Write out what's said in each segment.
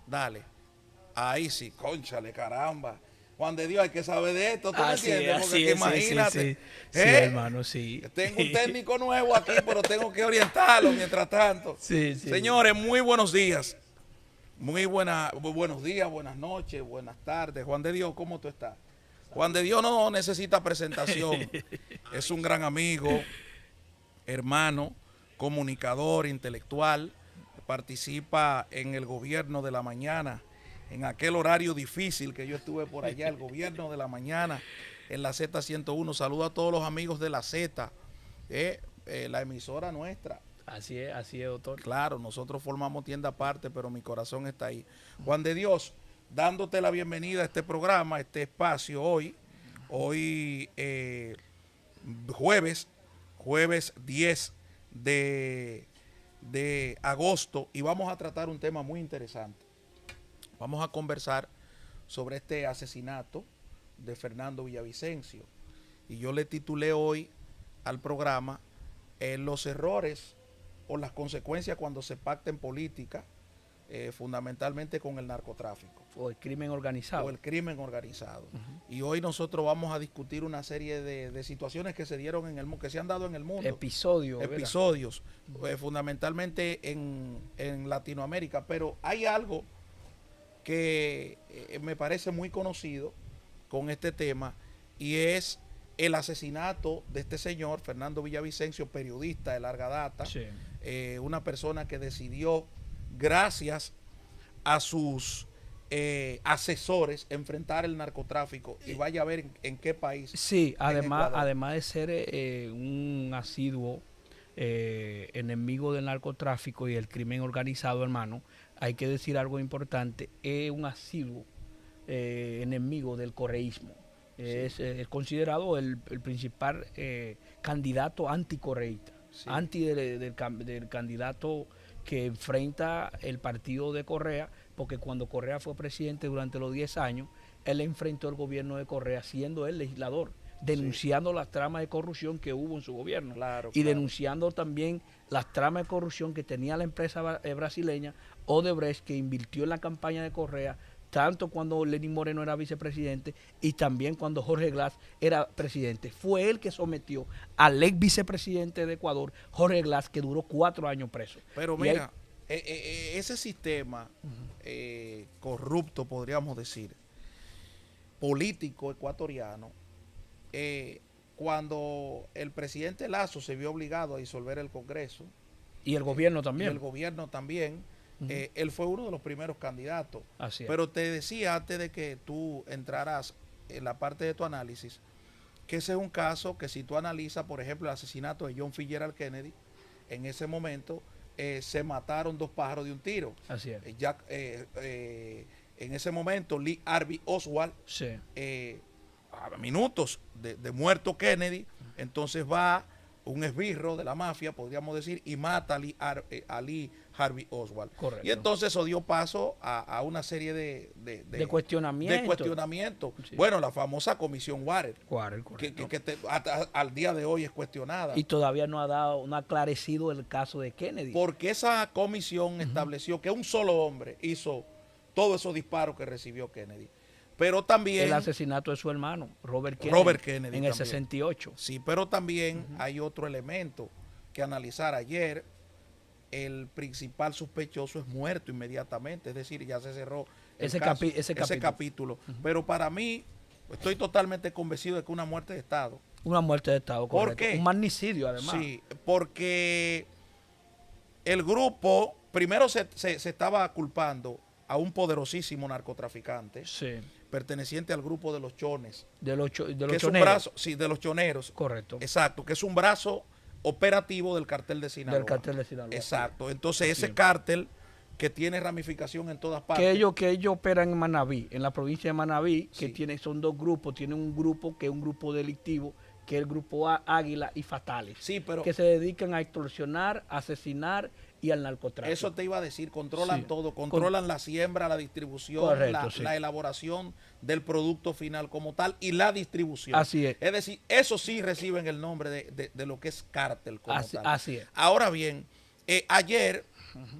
Dale. Ahí sí, cónchale, caramba. Juan de Dios, hay que saber de esto, ¿tú me entiendes? Porque así que es, sí, sí, imagínate. sí. Sí, ¿eh? hermano, sí. Tengo un técnico nuevo aquí, pero tengo que orientarlo mientras tanto. Sí, sí. Señores, muy buenos días. Muy buenos días, buenas noches, buenas tardes. Juan de Dios, ¿cómo tú estás? Juan de Dios no necesita presentación. Es un gran amigo, hermano, comunicador, intelectual. Participa en el gobierno de la mañana, en aquel horario difícil que yo estuve por allá, el gobierno de la mañana, en la Z101. Saludo a todos los amigos de la Z, la emisora nuestra. Así es, doctor. Claro, nosotros formamos tienda aparte, pero mi corazón está ahí. Juan de Dios, dándote la bienvenida a este programa, a este espacio hoy jueves 10 de agosto, y vamos a tratar un tema muy interesante. Vamos a conversar sobre este asesinato de Fernando Villavicencio. Y yo le titulé hoy al programa los errores o las consecuencias cuando se pacta en política, fundamentalmente con el narcotráfico. O el crimen organizado. O el crimen organizado. Y hoy nosotros vamos a discutir una serie de situaciones que se dieron en el mundo, que se han dado en el mundo. Episodios, fundamentalmente en Latinoamérica. Pero hay algo que me parece muy conocido con este tema, y es el asesinato de este señor, Fernando Villavicencio, periodista de larga data, Sí. Una persona que decidió, gracias a sus asesores, enfrentar el narcotráfico, y vaya a ver en qué país. Sí, además de ser un asiduo enemigo del narcotráfico y el crimen organizado, hermano, hay que decir algo importante, es un asiduo enemigo del correísmo. Sí. Es considerado el principal candidato anticorreísta, sí. Del candidato que enfrenta el partido de Correa, porque cuando Correa fue presidente durante los 10 años, él enfrentó el gobierno de Correa siendo el legislador, denunciando, sí, las tramas de corrupción que hubo en su gobierno, y denunciando también las tramas de corrupción que tenía la empresa brasileña Odebrecht, que invirtió en la campaña de Correa, tanto cuando Lenín Moreno era vicepresidente y también cuando Jorge Glass era presidente. Fue él que sometió al ex vicepresidente de Ecuador, Jorge Glass, que duró 4 años preso. Pero mira, ese sistema corrupto, podríamos decir, político ecuatoriano, cuando el presidente Lazo se vio obligado a disolver el Congreso, y el gobierno también, él fue uno de los primeros candidatos. Así es. Pero te decía, antes de que tú entraras en la parte de tu análisis, que ese es un caso que, si tú analizas, por ejemplo, el asesinato de John Fitzgerald Kennedy, en ese momento se mataron 2 pájaros de un tiro. Así es. En ese momento, Lee Harvey Oswald, sí, a minutos de muerto Kennedy, entonces va un esbirro de la mafia, podríamos decir, y mata a Lee Harvey Oswald. Correcto. Y entonces eso dio paso a una serie de cuestionamientos. Sí. Bueno, la famosa comisión Warren, que al día de hoy es cuestionada. Y todavía no ha aclarecido el caso de Kennedy. Porque esa comisión estableció que un solo hombre hizo todos esos disparos que recibió Kennedy. Pero también el asesinato de su hermano, Robert Kennedy en el 68. Sí, pero también hay otro elemento que analizar. Ayer, el principal sospechoso es muerto inmediatamente, es decir, ya se cerró ese capítulo. Pero para mí, estoy totalmente convencido de que una muerte de Estado. Una muerte de Estado, correcto. ¿Por qué? Un magnicidio, además. Sí, porque el grupo, primero se estaba culpando a un poderosísimo narcotraficante, sí, perteneciente al grupo de los chones. De los choneros. De los choneros. Correcto. Exacto, que es un brazo operativo del cartel de Sinaloa. Exacto. Entonces, ese cártel que tiene ramificación en todas partes. Que ellos operan en Manabí, en la provincia de Manabí, que son 2 grupos. Tienen un grupo que es un grupo delictivo, que es el grupo Águila y Fatales. Sí, pero que se dedican a extorsionar, asesinar y al narcotráfico. Eso te iba a decir, controlan todo, controlan la siembra, la distribución, correcto, la elaboración del producto final como tal y la distribución. Así es. Es decir, eso sí reciben el nombre de lo que es cártel como tal. Así es. Ahora bien, ayer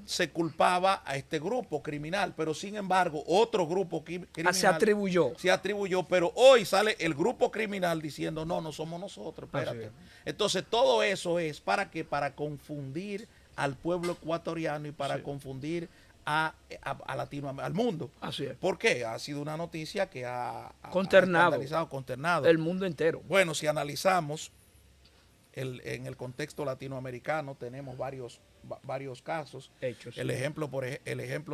se culpaba a este grupo criminal, pero sin embargo otro grupo criminal se atribuyó, pero hoy sale el grupo criminal diciendo no, no somos nosotros, espérate. Entonces todo eso es para que para confundir al pueblo ecuatoriano y para confundir a Latinoamérica, al mundo. Así es. ¿Por qué? Ha sido una noticia que ha consternado el mundo entero. Bueno, si analizamos en el contexto latinoamericano, tenemos varios casos. Hechos. El ejemplo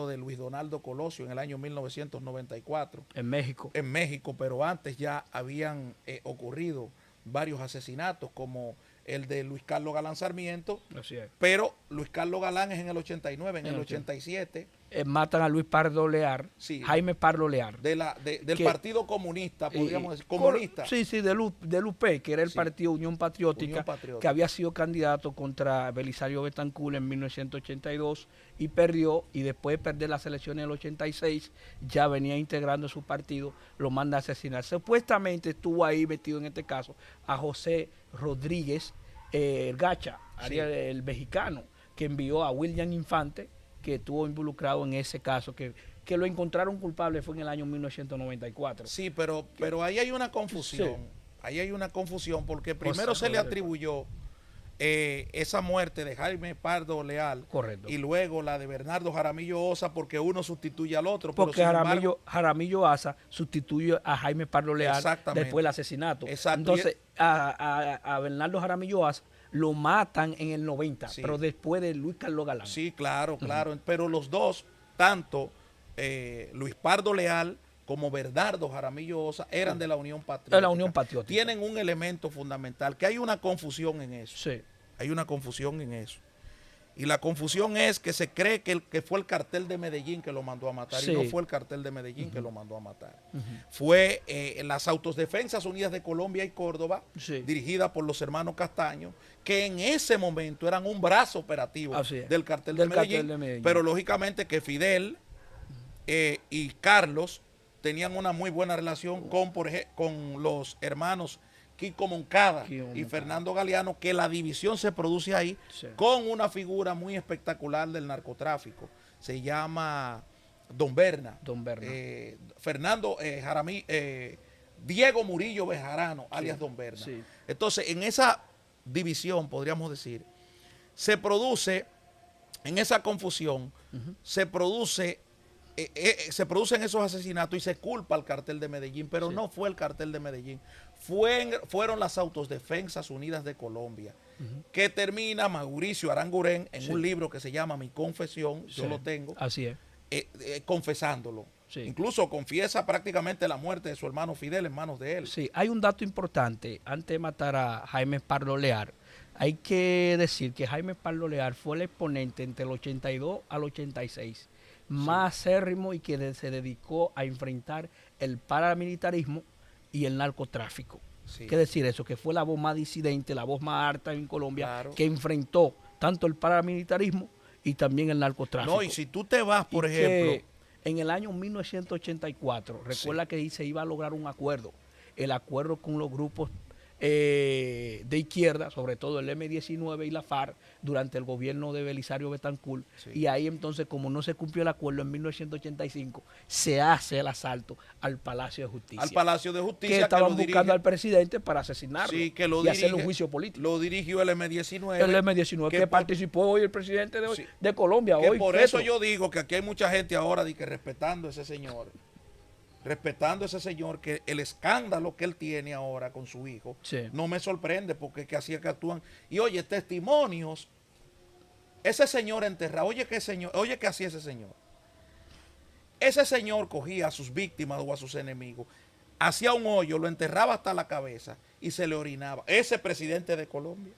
de Luis Donaldo Colosio en el año 1994. En México. En México, pero antes ya habían ocurrido varios asesinatos, como el de Luis Carlos Galán Sarmiento. Así es. Pero Luis Carlos Galán es en el 89, en el 87. Matan a Luis Pardo Lear, sí, Jaime Pardo Lear. Del Partido Comunista, podríamos decir. Comunista. Sí, del UP, que era el partido Unión Patriótica, que había sido candidato contra Belisario Betancur en 1982 y perdió, y después de perder las elecciones en el 86, ya venía integrando su partido, lo manda a asesinar. Supuestamente estuvo ahí metido en este caso a José Rodríguez, el Gacha, el mexicano, que envió a William Infante, que estuvo involucrado en ese caso, que lo encontraron culpable fue en el año 1994. Sí, pero ahí hay una confusión. Sí. Ahí hay una confusión porque primero se le atribuyó esa muerte de Jaime Pardo Leal. Correcto. Y luego la de Bernardo Jaramillo Osa, porque uno sustituye al otro. Porque Jaramillo Osa sustituye a Jaime Pardo Leal después del asesinato. Exacto. Entonces, a Bernardo Jaramillo Osa lo matan en el 90, sí, pero después de Luis Carlos Galán. Sí, claro. Pero los dos, tanto Luis Pardo Leal como Bernardo Jaramillo Osa, eran de la Unión Patriótica. De la Unión Patriótica. Tienen un elemento fundamental, que hay una confusión en eso. Sí. Hay una confusión en eso. Y la confusión es que se cree que fue el cartel de Medellín que lo mandó a matar. Sí. Y no fue el cartel de Medellín que lo mandó a matar. Fue las Autodefensas Unidas de Colombia y Córdoba, dirigida por los hermanos Castaño, que en ese momento eran un brazo operativo del cartel de Medellín. Pero lógicamente que Fidel y Carlos tenían una muy buena relación con los hermanos Kiko Moncada y Fernando Galeano, que la división se produce ahí con una figura muy espectacular del narcotráfico. Se llama Don Berna. Fernando Diego Murillo Bejarano, alias Don Berna. Sí. Entonces, en esa división, podríamos decir, se produce, en esa confusión, se producen esos asesinatos y se culpa al cartel de Medellín, pero no fue el cartel de Medellín, fueron las Autodefensas Unidas de Colombia, que termina Mauricio Aranguren en un libro que se llama Mi Confesión, yo lo tengo, así es, confesándolo. Incluso confiesa prácticamente la muerte de su hermano Fidel en manos de él. Sí, hay un dato importante, antes de matar a Jaime Pardo Lear, hay que decir que Jaime Pardo Lear fue el exponente entre el 82 al 86, más acérrimo, y que se dedicó a enfrentar el paramilitarismo y el narcotráfico. ¿Qué decir eso? Que fue la voz más disidente, la voz más harta en Colombia, que enfrentó tanto el paramilitarismo y también el narcotráfico. No, y si tú te vas, por ejemplo, en el año 1984, recuerda que se iba a lograr un acuerdo, el acuerdo con los grupos de izquierda, sobre todo el M-19 y la FARC, durante el gobierno de Belisario Betancur, y ahí entonces, como no se cumplió el acuerdo en 1985, se hace el asalto al Palacio de Justicia. Al Palacio de Justicia. Que estaban buscando al presidente para asesinarlo y hacerle un juicio político. Lo dirigió el M-19. El M-19 que participó hoy el presidente de Colombia. Que hoy por eso yo digo que aquí hay mucha gente ahora que respetando a ese señor. Que el escándalo que él tiene ahora con su hijo, no me sorprende, porque es que así es que actúan. Y oye, testimonios, ese señor enterrado, oye que hacía ese señor. Ese señor cogía a sus víctimas o a sus enemigos, hacía un hoyo, lo enterraba hasta la cabeza y se le orinaba. Ese presidente de Colombia.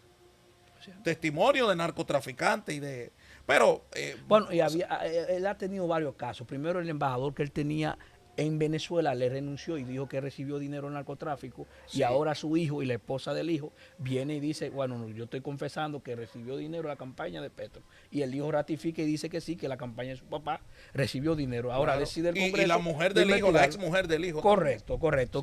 Testimonio de narcotraficantes y de... Pero... bueno, y él ha tenido varios casos. Primero, el embajador que él tenía en Venezuela le renunció y dijo que recibió dinero en narcotráfico, y ahora su hijo y la esposa del hijo viene y dice, bueno, yo estoy confesando que recibió dinero en la campaña de Petro, y el hijo ratifica y dice que sí, que la campaña de su papá recibió dinero. Ahora decide el Congreso. Y la mujer del hijo, la ex mujer del hijo. Correcto,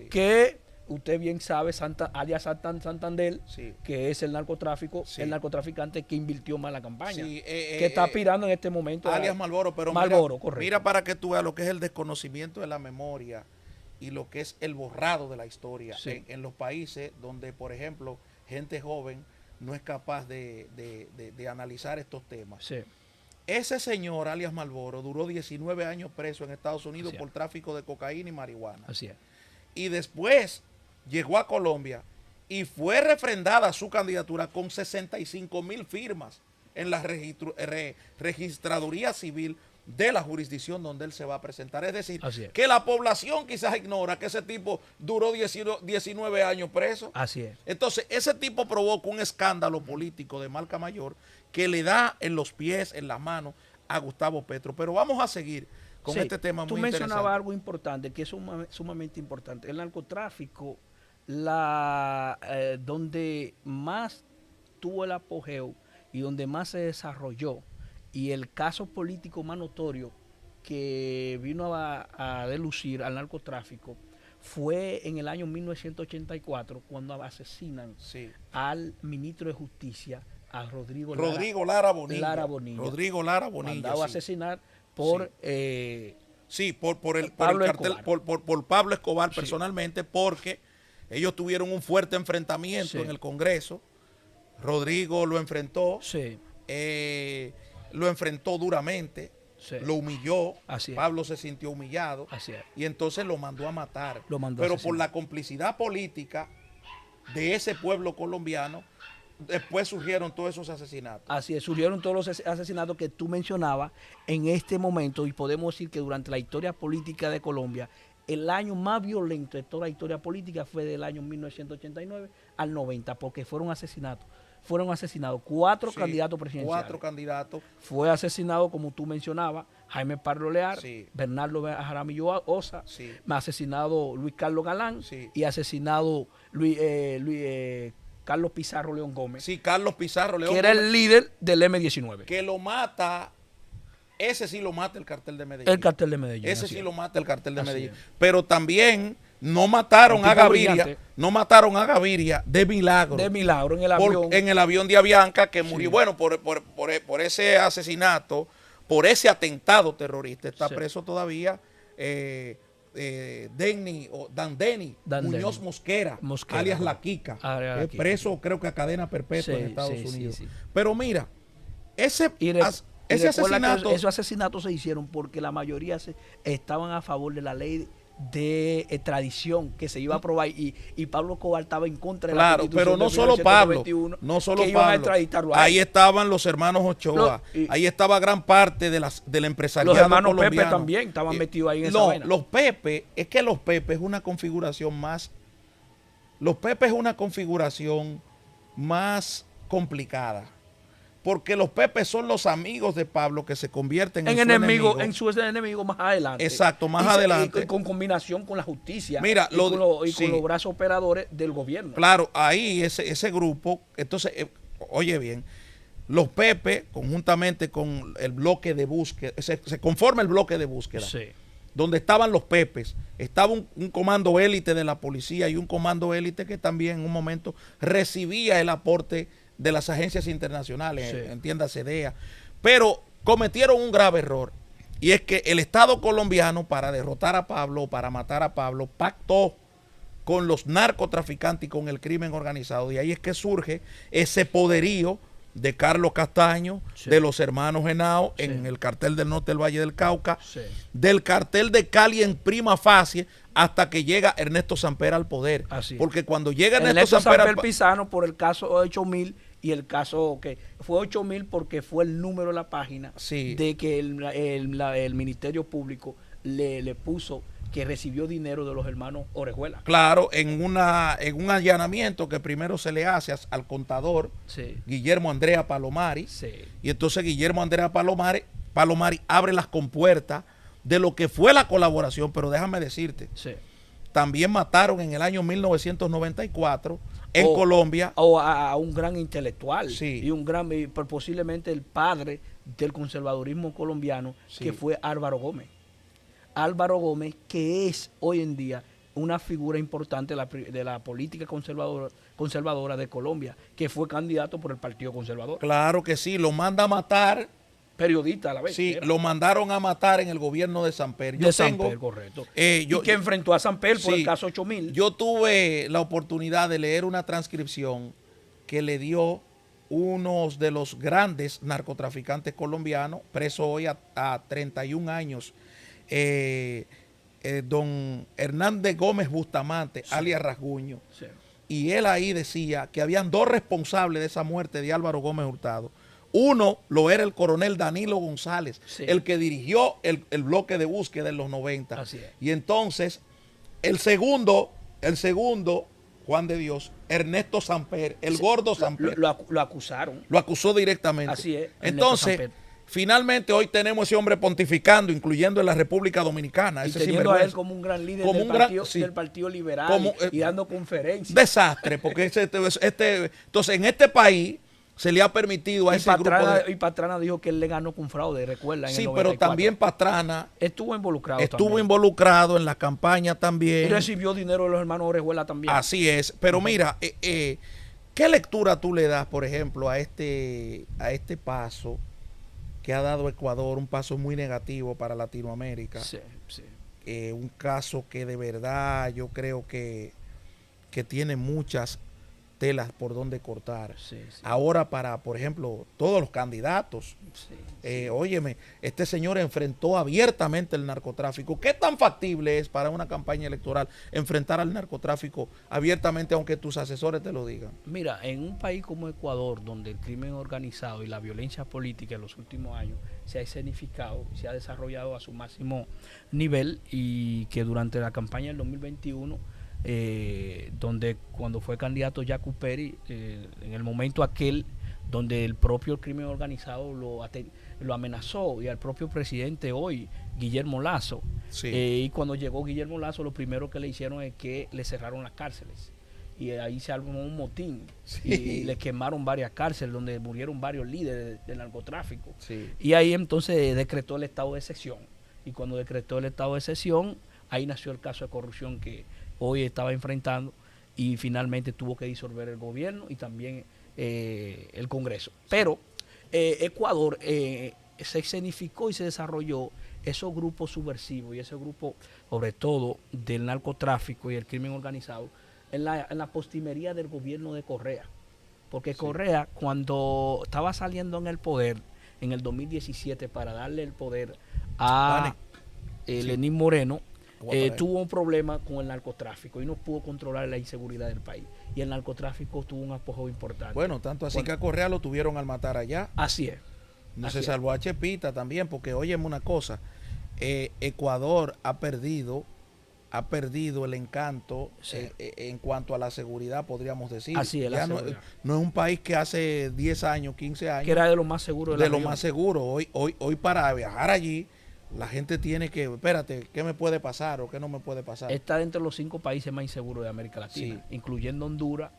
que usted bien sabe, alias Santander, Sí. que es el narcotráfico, Sí. el narcotraficante que invirtió más en la campaña, Sí, que está aspirando en este momento alias Marlboro, pero Marlboro, mira, correcto. mira para que tú veas lo que es el desconocimiento de la memoria y lo que es el borrado de la historia Sí. en los países donde, por ejemplo, gente joven no es capaz de analizar estos temas. Sí, Ese señor, alias Marlboro, duró 19 años preso en Estados Unidos Así es. por tráfico de cocaína y marihuana. así es. Y después llegó a Colombia y fue refrendada su candidatura con 65,000 firmas en la registraduría civil de la jurisdicción donde él se va a presentar. Es decir, Así es. que la población quizás ignora que ese tipo duró 19 años preso. Así es. Entonces, ese tipo provoca un escándalo político de marca mayor que le da en los pies, en las manos a Gustavo Petro. Pero vamos a seguir con Sí, este tema muy tú interesante. mencionabas algo importante, que es sumamente importante. El narcotráfico, donde más tuvo el apogeo y donde más se desarrolló, y el caso político más notorio que vino a delucir al narcotráfico fue en el año 1984, cuando asesinan Sí. al ministro de Justicia, a Rodrigo Lara Bonilla. Lara Bonilla. Rodrigo Lara Bonilla. mandado a Sí. asesinar por Sí, por el Pablo cartel, Escobar. por Pablo Escobar Sí. personalmente, porque ellos tuvieron un fuerte enfrentamiento Sí. en el Congreso. Rodrigo lo enfrentó, Sí, lo enfrentó duramente, sí. lo humilló. Así es. Pablo se sintió humillado Así es. y entonces lo mandó a matar. Lo mandó a Pero por asesinar. la complicidad política de ese pueblo colombiano, después surgieron todos esos asesinatos. Así es, surgieron todos los asesinatos que tú mencionabas en este momento, y podemos decir que durante la historia política de Colombia, el año más violento de toda la historia política fue del año 1989 al 90, porque fueron asesinados 4 Sí, candidatos presidenciales. 4 candidatos. Fue asesinado, como tú mencionabas, Jaime Pardo Leal, Sí. Bernardo Jaramillo Osa, Sí. asesinado Luis Carlos Galán, Sí. y asesinado Carlos Pizarro León Gómez, Sí, Carlos Pizarro León que era Gómez, el líder del M-19. que lo mata, ese sí lo mata el cartel de Medellín. El cartel de Medellín. Ese así sí es. lo mata el cartel de Así Medellín. es. Pero también no mataron Un a tipo Gaviria, brillante. no mataron a Gaviria de milagro. De milagro en el avión. En el avión de Avianca, que murió. Sí. Bueno, por ese asesinato, por ese atentado terrorista, está Sí. preso todavía Dandeni Muñoz Mosquera, Mosquera, alias ¿no? La Quica. Alias La Es Quica. preso, creo que a cadena perpetua Sí, en Estados sí, sí, Unidos. sí. Pero mira, ese Y recuerda que asesinato. esos asesinatos se hicieron porque la mayoría estaban a favor de la ley de extradición que se iba a aprobar, y Pablo Escobar estaba en contra de la Claro, Constitución pero no de solo Pablo, 1921, no solo que iban a Pablo. extraditarlo a Ahí él. estaban los hermanos Ochoa, ahí estaba gran parte del empresariado Los hermanos colombiano. Pepe también estaban metidos ahí en esa No, vaina. los Pepe, es que los Pepe es una configuración más, los Pepe es una configuración más complicada. Porque los Pepe son los amigos de Pablo que se convierten en su enemigo. En su enemigo más adelante. Exacto, más Y adelante. y con combinación con la justicia. Mira, y con sí. los brazos operadores del gobierno. Claro, ahí ese grupo, entonces, oye bien, los Pepe, conjuntamente con el bloque de búsqueda, se conforma el bloque de búsqueda, Sí. donde estaban los Pepes, estaba un comando élite de la policía y un comando élite que también en un momento recibía el aporte de las agencias internacionales, Sí. entiéndase DEA, pero cometieron un grave error, y es que el Estado colombiano, para derrotar a Pablo, para matar a Pablo, pactó con los narcotraficantes y con el crimen organizado. Y ahí es que surge ese poderío de Carlos Castaño, Sí. de los hermanos Henao, Sí. en el cartel del norte del Valle del Cauca, Sí. del cartel de Cali en prima facie, hasta que llega Ernesto Samper al poder. Así es. Porque cuando llega Ernesto Samper Samper Pizano por el caso 8000, y el caso que fue 8000 porque fue el número de la página Sí. de que el Ministerio Público le puso que recibió dinero de los hermanos Orejuela. Claro, en un allanamiento que primero se le hace al contador Sí. Guillermo Andrea Palomari, Sí. y entonces Guillermo Andrea Palomari abre las compuertas de lo que fue la colaboración. Pero déjame decirte, Sí. también mataron en el año 1994 en Colombia. O a un gran intelectual. Sí. Y un gran, posiblemente el padre del conservadurismo colombiano, Sí. que fue Álvaro Gómez. Álvaro Gómez, que es hoy en día una figura importante de la política conservadora de Colombia, que fue candidato por el Partido Conservador. Claro que sí, lo manda a matar. Periodista a la vez. Sí, lo mandaron a matar en el gobierno de Samper. Correcto. Y que enfrentó a Samper por el caso 8000. Yo tuve la oportunidad de leer una transcripción que le dio uno de los grandes narcotraficantes colombianos, preso hoy a 31 años, don Hernández Gómez Bustamante, sí, alias Rasguño. Sí. Y él ahí decía que habían dos responsables de esa muerte de Álvaro Gómez Hurtado. Uno lo era el coronel Danilo González, sí, el que dirigió el bloque de búsqueda en los 90. Así es. Y entonces, el segundo, Juan de Dios, Ernesto Samper, el gordo Samper. Lo acusaron. Lo acusó directamente. Así es. Entonces, finalmente hoy tenemos ese hombre pontificando, incluyendo en la República Dominicana. Y teniendo a él como un gran líder del partido Liberal y dando conferencias. Desastre, porque entonces en este país se le ha permitido a ese grupo de... Y Pastrana dijo que él le ganó con fraude, recuerda. Sí, pero también Pastrana estuvo involucrado en la campaña también. Y recibió dinero de los hermanos Orejuela también. Así es, pero mira, ¿qué lectura tú le das, por ejemplo, a este paso que ha dado Ecuador, un paso muy negativo para Latinoamérica? Sí, sí. Un caso que de verdad yo creo que tiene muchas telas por donde cortar. Sí, sí. Ahora para, por ejemplo, todos los candidatos. Sí. Óyeme, este señor enfrentó abiertamente el narcotráfico. ¿Qué tan factible es para una campaña electoral enfrentar al narcotráfico abiertamente, aunque tus asesores te lo digan? Mira, en un país como Ecuador, donde el crimen organizado y la violencia política en los últimos años se ha escenificado, se ha desarrollado a su máximo nivel, y que durante la campaña del 2021 donde cuando fue candidato Yacu Peri, en el momento aquel donde el propio crimen organizado lo amenazó, y al propio presidente hoy, Guillermo Lazo. Sí. Y cuando llegó Guillermo Lazo, lo primero que le hicieron es que le cerraron las cárceles. Y ahí se armó un motín. Sí. Y le quemaron varias cárceles donde murieron varios líderes del narcotráfico. Sí. Y ahí entonces decretó el estado de excepción. Y cuando decretó el estado de excepción, ahí nació el caso de corrupción que hoy estaba enfrentando, y finalmente tuvo que disolver el gobierno y también el Congreso. Pero Ecuador se escenificó y se desarrolló esos grupos subversivos y ese grupo, sobre todo, del narcotráfico y el crimen organizado en la postrimería del gobierno de Correa. Porque sí, Correa, cuando estaba saliendo en el poder en el 2017 para darle el poder a Lenín Moreno, tuvo un problema con el narcotráfico y no pudo controlar la inseguridad del país. Y el narcotráfico tuvo un apogeo importante. Bueno, tanto así que a Correa lo tuvieron al matar allá. Así es. No se salvó a Chepita también, porque óyeme una cosa, Ecuador ha perdido el encanto, sí, en cuanto a la seguridad, podríamos decir. Así es, ya no es un país que hace 10 años, 15 años, que era de lo más seguro de lo más seguro. Hoy para viajar allí, la gente tiene que, espérate, ¿qué me puede pasar o qué no me puede pasar? Está dentro de los 5 países más inseguros de América Latina, sí, incluyendo Honduras,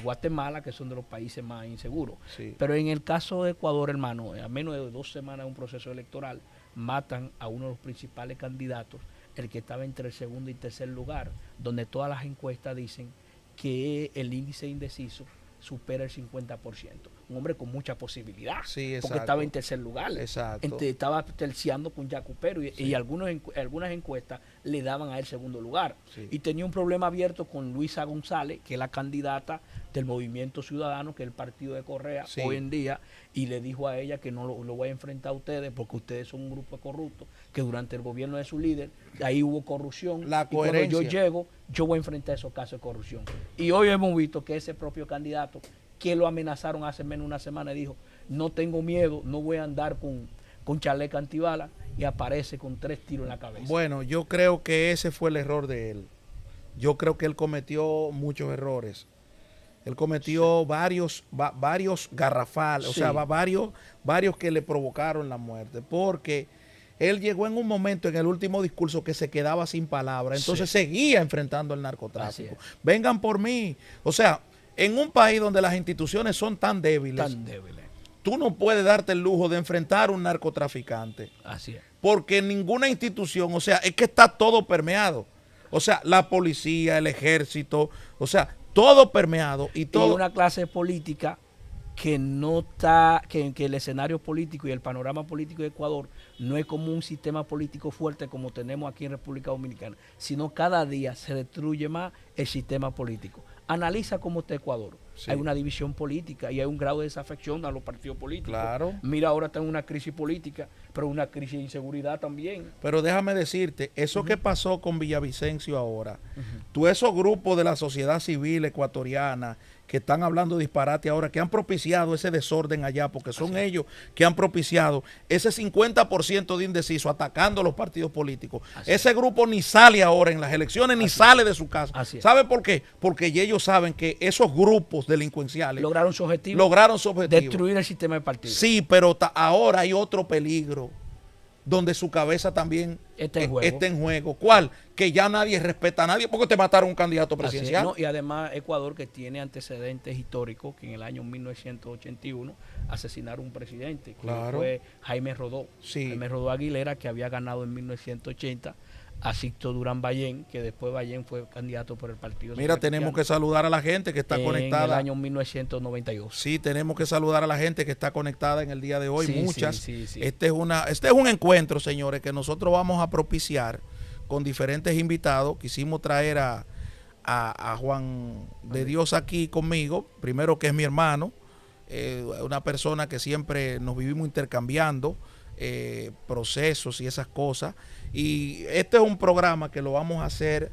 Guatemala, que son de los países más inseguros. Sí. Pero en el caso de Ecuador, hermano, a menos de 2 semanas de un proceso electoral, matan a uno de los principales candidatos, el que estaba entre el segundo y tercer lugar, donde todas las encuestas dicen que el índice indeciso supera el 50%. Un hombre con mucha posibilidad, sí, porque estaba en tercer lugar. Exacto. Estaba terciando con Yacu Peri, sí, y algunas encuestas le daban a él segundo lugar. Sí. Y tenía un problema abierto con Luisa González, que es la candidata del Movimiento Ciudadano, que es el partido de Correa, sí, hoy en día, y le dijo a ella que no lo voy a enfrentar a ustedes porque ustedes son un grupo corrupto, que durante el gobierno de su líder, ahí hubo corrupción. La coherencia. Y cuando yo llego, yo voy a enfrentar esos casos de corrupción. Y hoy hemos visto que ese propio candidato, que lo amenazaron hace menos de una semana, y dijo, no tengo miedo, no voy a andar con chaleca antibala, y aparece con 3 tiros en la cabeza. Bueno, yo creo que ese fue el error de él. Yo creo que él cometió muchos errores. Él cometió sí, varios garrafales, sí, o sea, varios que le provocaron la muerte, porque él llegó en un momento en el último discurso que se quedaba sin palabras, entonces sí, seguía enfrentando el narcotráfico. Vengan por mí. O sea, en un país donde las instituciones son tan débiles, tú no puedes darte el lujo de enfrentar a un narcotraficante. Así es. Porque ninguna institución, o sea, es que está todo permeado. O sea, la policía, el ejército, o sea, todo permeado y todo. Y una clase política que no está, que el escenario político y el panorama político de Ecuador no es como un sistema político fuerte como tenemos aquí en República Dominicana, sino cada día se destruye más el sistema político. Analiza cómo está Ecuador. Sí. Hay una división política y hay un grado de desafección a los partidos políticos. Claro. Mira, ahora está en una crisis política, pero una crisis de inseguridad también. Pero déjame decirte, eso que pasó con Villavicencio ahora, tú esos grupos de la sociedad civil ecuatoriana que están hablando disparate ahora, que han propiciado ese desorden allá, porque son ellos que han propiciado ese 50% de indeciso atacando a los partidos políticos. Ese grupo ni sale ahora en las elecciones, ni sale de su casa. ¿Sabe por qué? Porque ellos saben que esos grupos delincuenciales lograron su objetivo. Destruir el sistema de partidos. Sí, pero ahora hay otro peligro donde su cabeza también está en juego. ¿Cuál? Que ya nadie respeta a nadie porque te mataron un candidato presidencial. No, y además Ecuador, que tiene antecedentes históricos, que en el año 1981 asesinaron un presidente, que fue Jaime Rodó. Sí. Jaime Rodó Aguilera, que había ganado en 1980 a Sixto Durán Ballén, que después Ballén fue candidato por el Partido Mira, Social tenemos que saludar a la gente que está conectada. En el año 1992. Sí, tenemos que saludar a la gente que está conectada en el día de hoy. Muchas. Este es un encuentro, señores, que nosotros vamos a propiciar con diferentes invitados. Quisimos traer a Juan de Dios aquí conmigo, primero que es mi hermano, una persona que siempre nos vivimos intercambiando procesos y esas cosas. Y este es un programa que lo vamos a hacer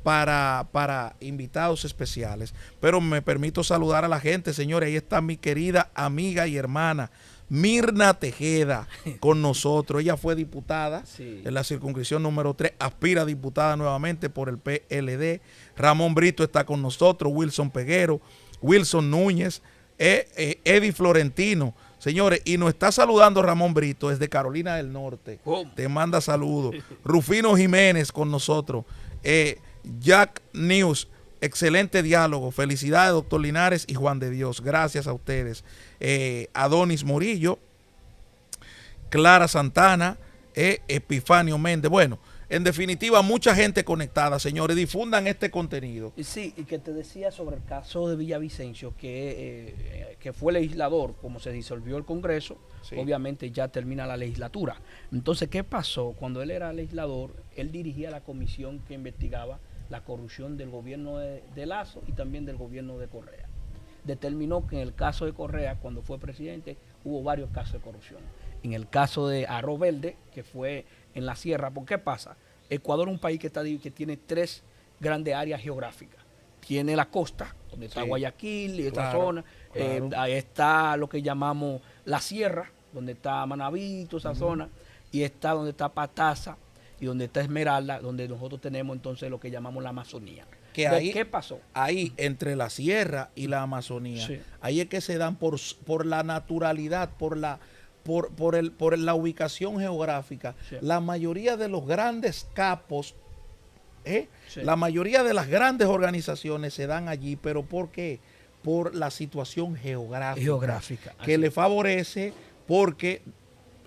para invitados especiales. Pero me permito saludar a la gente, señores. Ahí está mi querida amiga y hermana Mirna Tejeda con nosotros. Ella fue diputada en la circunscripción número 3, aspira a diputada nuevamente por el PLD. Ramón Brito está con nosotros, Wilson Peguero, Wilson Núñez, Eddie Florentino. Señores, y nos está saludando Ramón Brito desde Carolina del Norte. Te manda saludos. Rufino Jiménez con nosotros. Jack News, excelente diálogo. Felicidades, doctor Linares y Juan de Dios. Gracias a ustedes. Adonis Morillo, Clara Santana, Epifanio Méndez. Bueno, en definitiva, mucha gente conectada, señores. Difundan este contenido. Sí, y que te decía sobre el caso de Villavicencio, que fue legislador, como se disolvió el Congreso, obviamente ya termina la legislatura. Entonces, ¿qué pasó? Cuando él era legislador, él dirigía la comisión que investigaba la corrupción del gobierno de Lazo y también del gobierno de Correa. Determinó que en el caso de Correa, cuando fue presidente, hubo varios casos de corrupción. En el caso de Arroz Verde, que fue en la sierra, ¿por qué pasa? Ecuador es un país que tiene 3 grandes áreas geográficas. Tiene la costa, donde está Guayaquil y esta zona. Ahí está lo que llamamos la sierra, donde está Manabí, esa zona. Y está donde está Pataza y donde está Esmeralda, donde nosotros tenemos entonces lo que llamamos la Amazonía. ¿Qué pasó? Ahí, entre la sierra y la Amazonía, ahí es que se dan por la naturalidad, por la ubicación geográfica, la mayoría de los grandes capos, la mayoría de las grandes organizaciones se dan allí, pero ¿por qué? Por la situación geográfica que le favorece, porque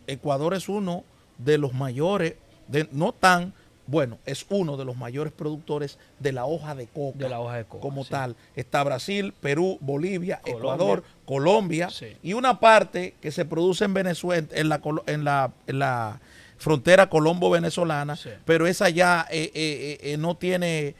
Ecuador es uno de los mayores, es uno de los mayores productores de la hoja de coca. Como tal. Está Brasil, Perú, Bolivia, Ecuador, Colombia y una parte que se produce en Venezuela, en la frontera colombo-venezolana, pero esa ya no tiene,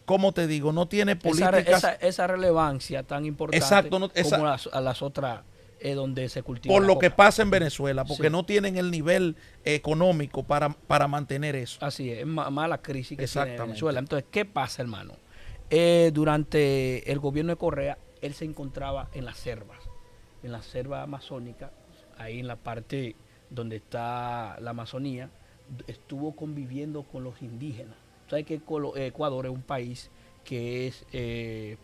¿cómo te digo? No tiene políticas. Esa relevancia tan importante como a las otras. Donde se cultiva por lo que pasa en Venezuela, porque no tienen el nivel económico para mantener eso. Así es más la crisis que tiene Venezuela. Entonces, ¿qué pasa, hermano? Durante el gobierno de Correa, él se encontraba en la selva amazónica, ahí en la parte donde está la Amazonía, estuvo conviviendo con los indígenas. ¿Sabes que Ecuador es un país que es,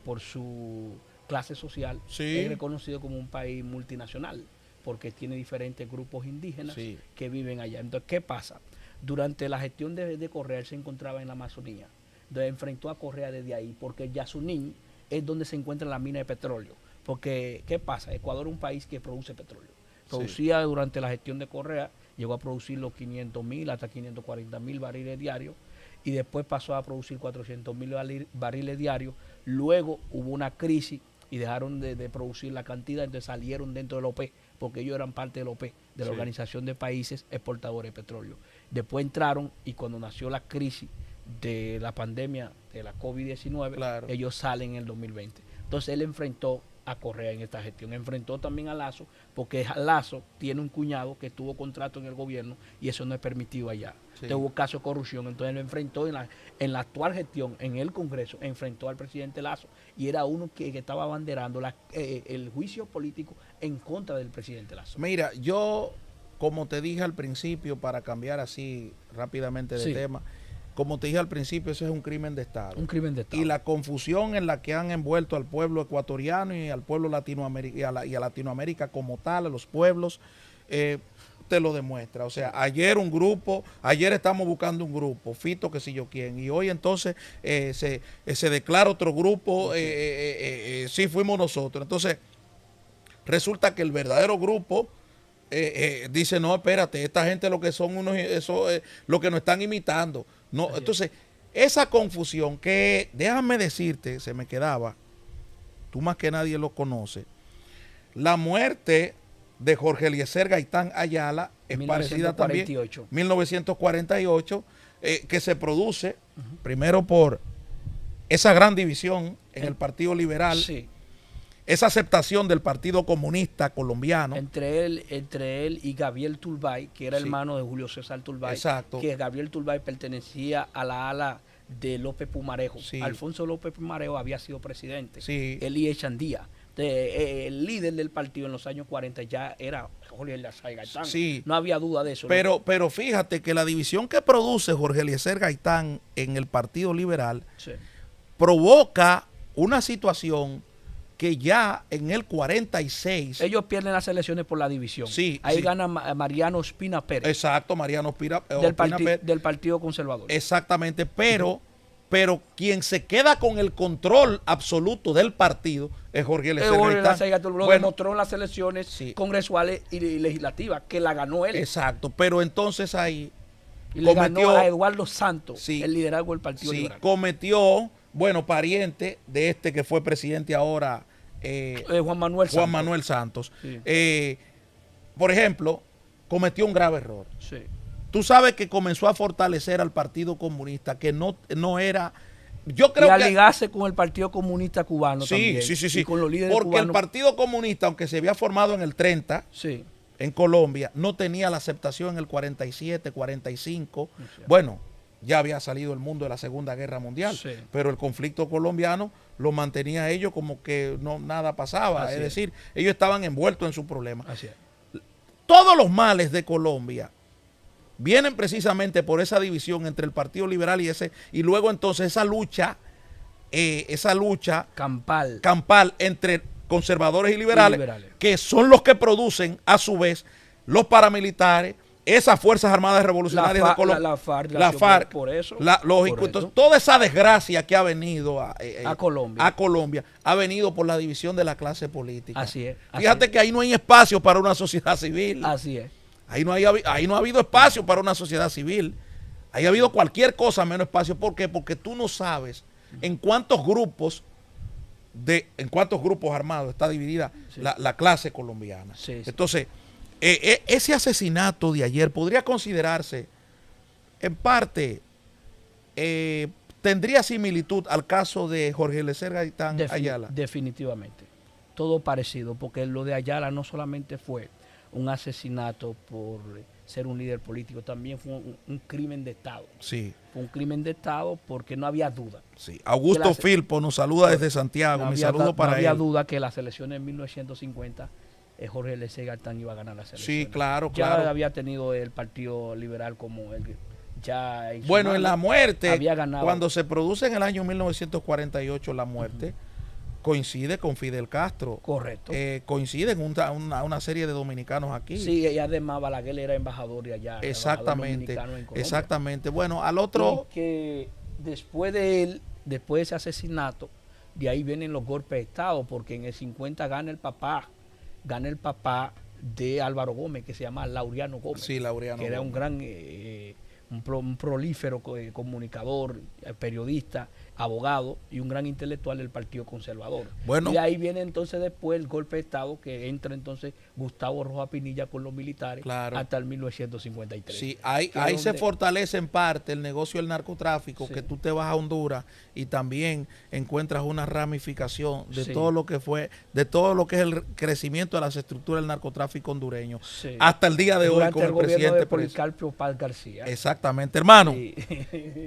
por su clase social, es reconocido como un país multinacional, porque tiene diferentes grupos indígenas que viven allá? Entonces, ¿qué pasa? Durante la gestión de Correa, él se encontraba en la Amazonía, donde enfrentó a Correa desde ahí, porque Yasuní es donde se encuentra la mina de petróleo. Porque, ¿qué pasa? Ecuador es un país que produce petróleo. Producía durante la gestión de Correa, llegó a producir los 500.000 hasta 540.000 barriles diarios, y después pasó a producir 400.000 barriles diarios. Luego hubo una crisis y dejaron de producir la cantidad, entonces salieron dentro de la OPEC, porque ellos eran parte de la OPEC, de la Organización de Países Exportadores de Petróleo. Después entraron y cuando nació la crisis de la pandemia de la COVID-19, claro, ellos salen en el 2020. Entonces él enfrentó a Correa en esta gestión, enfrentó también a Lazo, porque Lazo tiene un cuñado que tuvo contrato en el gobierno y eso no es permitido allá. Sí. Hubo caso de corrupción, entonces lo enfrentó en la actual gestión, en el Congreso, enfrentó al presidente Lazo y era uno que estaba abanderando el juicio político en contra del presidente Lazo. Mira, yo, como te dije al principio, para cambiar así rápidamente de tema, como te dije al principio, eso es un crimen de Estado. Un crimen de Estado. Y la confusión en la que han envuelto al pueblo ecuatoriano y al pueblo latinoamericano y a Latinoamérica como tal, a los pueblos, te lo demuestra. O sea, ayer estamos buscando un grupo, Fito que si yo quién, y hoy entonces se declara otro grupo, sí fuimos nosotros. Entonces, resulta que el verdadero grupo dice, no, espérate, esta gente lo que son unos, eso lo que nos están imitando. No, entonces, esa confusión que, déjame decirte, se me quedaba, tú más que nadie lo conoces, la muerte de Jorge Eliezer Gaitán Ayala es 1948. Parecida también, 1948, que se produce primero por esa gran división en el Partido Liberal, esa aceptación del Partido Comunista Colombiano. Entre él y Gabriel Turbay, que era hermano de Julio César Turbay. Exacto. Que Gabriel Turbay pertenecía a la ala de López Pumarejo. Alfonso López Pumarejo había sido presidente. Él y Echandía. El líder del partido en los años 40 ya era Jorge Eliezer Gaitán. No había duda de eso. Pero fíjate que la división que produce Jorge Eliezer Gaitán en el Partido Liberal provoca una situación que ya en el 46... Ellos pierden las elecciones por la división. Ahí gana Mariano Ospina Pérez. Exacto, Mariano Ospina Pérez. Del Partido Conservador. Exactamente, pero quien se queda con el control absoluto del partido es Jorge Eliezer Gaitán. Lo demostró en las elecciones congresuales y legislativas, que la ganó él. Exacto, pero entonces ahí... Y le ganó a Eduardo Santos, el liderazgo del Partido Liberal. Cometió, pariente de este que fue presidente ahora... Juan Manuel Santos. Por ejemplo, cometió un grave error. Tú sabes que comenzó a fortalecer al Partido Comunista, que no era... Yo creo y aliarse con el Partido Comunista Cubano también. Sí. Y con los líderes porque cubanos. El Partido Comunista, aunque se había formado en el 30, en Colombia, no tenía la aceptación en el 47, 45. Bueno, ya había salido el mundo de la Segunda Guerra Mundial, pero el conflicto colombiano lo mantenía ellos como que nada pasaba. Es decir, ellos estaban envueltos en su problema. Todos los males de Colombia vienen precisamente por esa división entre el Partido Liberal y luego entonces esa lucha campal entre conservadores y liberales, que son los que producen a su vez los paramilitares, esas Fuerzas Armadas Revolucionarias de Colombia, la FARC, por eso, lógico. Entonces, toda esa desgracia que ha venido a Colombia ha venido por la división de la clase política. Así es. Fíjate que ahí no hay espacio para una sociedad civil. Así es. Ahí no ha habido espacio para una sociedad civil. Ahí ha habido cualquier cosa menos espacio. ¿Por qué? Porque tú no sabes en cuántos grupos armados está dividida la clase colombiana. Entonces, ese asesinato de ayer podría considerarse, en parte, tendría similitud al caso de Jorge Eliezer Gaitán Ayala. Definitivamente. Todo parecido, porque lo de Ayala no solamente fue un asesinato por ser un líder político, también fue un crimen de Estado. Fue un crimen de Estado porque no había duda. Augusto Filpo nos saluda desde Santiago. Mi saludo para él. No había duda que las elecciones de 1950 Jorge Eliezer Gaitán iba a ganar las elecciones. Claro. Ya había tenido el Partido Liberal como el ya en en la muerte, cuando se produce en el año 1948 la muerte, coincide con Fidel Castro. Correcto. Coinciden una serie de dominicanos aquí. Y además Balaguer era embajador de allá. Exactamente. Exactamente. Bueno, al otro... Y que después de ese asesinato, de ahí vienen los golpes de Estado, porque en el 50 gana el papá de Álvaro Gómez, que se llama Laureano Gómez. Laureano que era Gómez. un gran un prolífero comunicador, periodista, abogado y un gran intelectual del Partido Conservador. Bueno. Y de ahí viene entonces después el golpe de Estado, que entra entonces Gustavo Rojas Pinilla con los militares, claro, hasta el 1953. Sí, ahí se fortalece en parte el negocio del narcotráfico, sí, que tú te vas a Honduras y también encuentras una ramificación de sí, todo lo que fue, de todo lo que es el crecimiento de las estructuras del narcotráfico hondureño, sí, hasta el día de durante hoy con el presidente de Policarpio Paz García. Exactamente, hermano. Sí.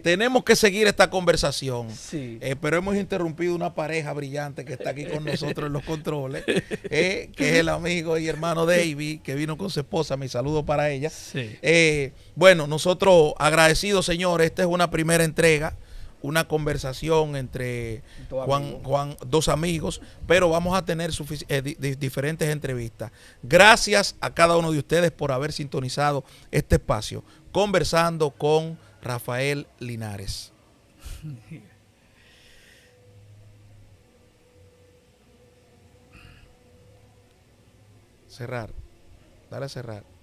Tenemos que seguir esta conversación, sí, pero hemos interrumpido una pareja brillante que está aquí con nosotros en los controles, que es el amigo y hermano David, que vino con su esposa. Mi saludo para ella. Sí. Bueno, nosotros agradecidos, señores. Esta es una primera entrega, una conversación entre dos amigos, pero vamos a tener diferentes entrevistas. Gracias a cada uno de ustedes por haber sintonizado este espacio, conversando con Rafael Linares. Cerrar. Dale a cerrar.